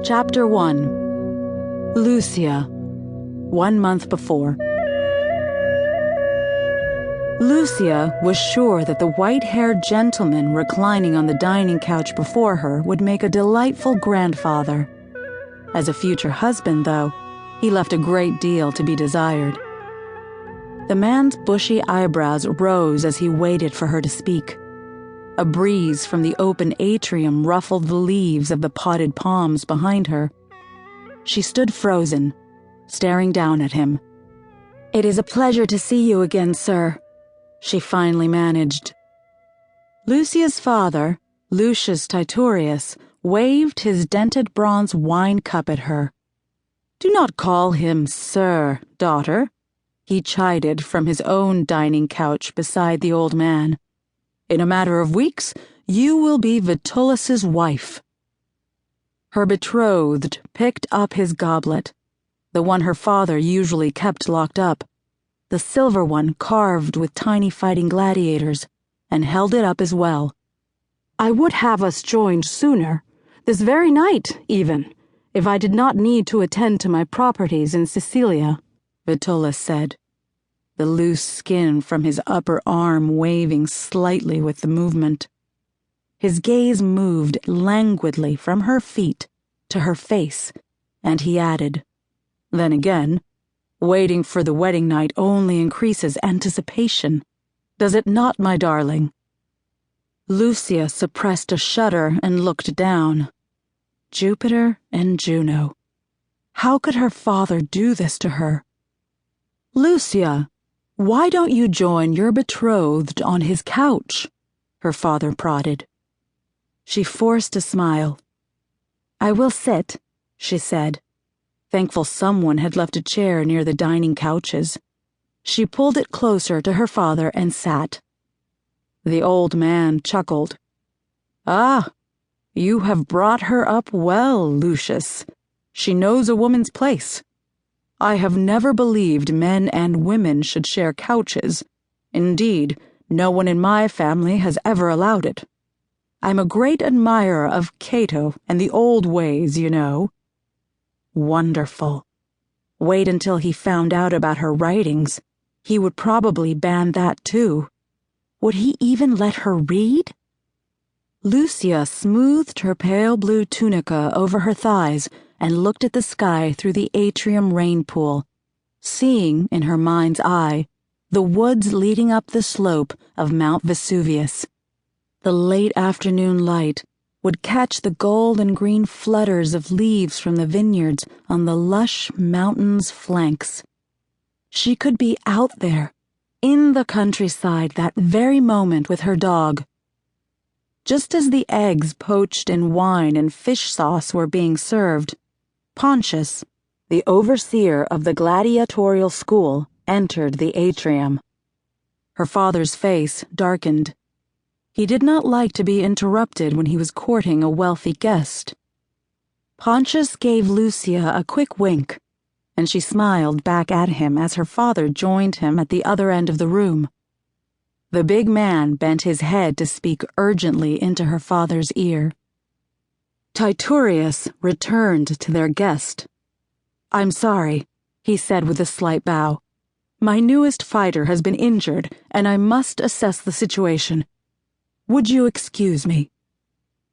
Chapter 1. Lucia. 1 month before. Lucia was sure that the white-haired gentleman reclining on the dining couch before her would make a delightful grandfather. As a future husband, though, he left a great deal to be desired. The man's bushy eyebrows rose as he waited for her to speak. A breeze from the open atrium ruffled the leaves of the potted palms behind her. She stood frozen, staring down at him. "It is a pleasure to see you again, sir," she finally managed. Lucia's father, Lucius Titurius, waved his dented bronze wine cup at her. "Do not call him sir, daughter," he chided from his own dining couch beside the old man. "In a matter of weeks, you will be Vitullus's wife." Her betrothed picked up his goblet, the one her father usually kept locked up, the silver one carved with tiny fighting gladiators, and held it up as well. "I would have us joined sooner, this very night, even, if I did not need to attend to my properties in Sicilia," Vitullus said, the loose skin from his upper arm waving slightly with the movement. His gaze moved languidly from her feet to her face, and he added, "Then again, waiting for the wedding night only increases anticipation. Does it not, my darling?" Lucia suppressed a shudder and looked down. Jupiter and Juno. How could her father do this to her? "Lucia, why don't you join your betrothed on his couch?" her father prodded. She forced a smile. "I will sit," she said, thankful someone had left a chair near the dining couches. She pulled it closer to her father and sat. The old man chuckled. "Ah, you have brought her up well, Lucius. She knows a woman's place. I have never believed men and women should share couches. Indeed, no one in my family has ever allowed it. I'm a great admirer of Cato and the old ways, you know." Wonderful. Wait until he found out about her writings. He would probably ban that too. Would he even let her read? Lucia smoothed her pale blue tunica over her thighs and looked at the sky through the atrium rain pool, seeing in her mind's eye the woods leading up the slope of Mount Vesuvius. The late afternoon light would catch the gold and green flutters of leaves from the vineyards on the lush mountain's flanks. She could be out there, in the countryside that very moment with her dog. Just as the eggs poached in wine and fish sauce were being served, Pontius, the overseer of the gladiatorial school, entered the atrium. Her father's face darkened. He did not like to be interrupted when he was courting a wealthy guest. Pontius gave Lucia a quick wink, and she smiled back at him as her father joined him at the other end of the room. The big man bent his head to speak urgently into her father's ear. Titurius returned to their guest. "I'm sorry," he said with a slight bow. "My newest fighter has been injured, and I must assess the situation. Would you excuse me?"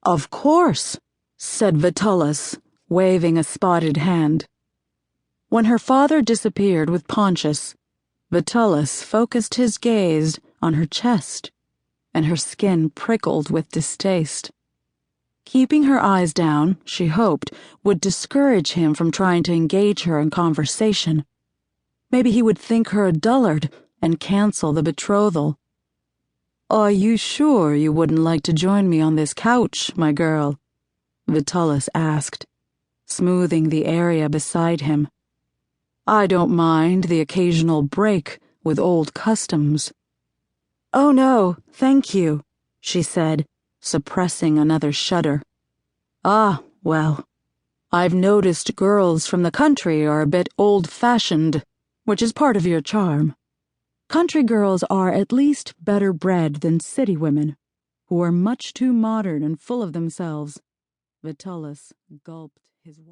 "Of course," said Vitullus, waving a spotted hand. When her father disappeared with Pontius, Vitullus focused his gaze on her chest, and her skin prickled with distaste. Keeping her eyes down, she hoped, would discourage him from trying to engage her in conversation. Maybe he would think her a dullard and cancel the betrothal. "Are you sure you wouldn't like to join me on this couch, my girl?" Vitullus asked, smoothing the area beside him. "I don't mind the occasional break with old customs." "Oh no, thank you," she said, suppressing another shudder. "Ah, well, I've noticed girls from the country are a bit old-fashioned, which is part of your charm. Country girls are at least better bred than city women, who are much too modern and full of themselves." Vitullus gulped. his wife.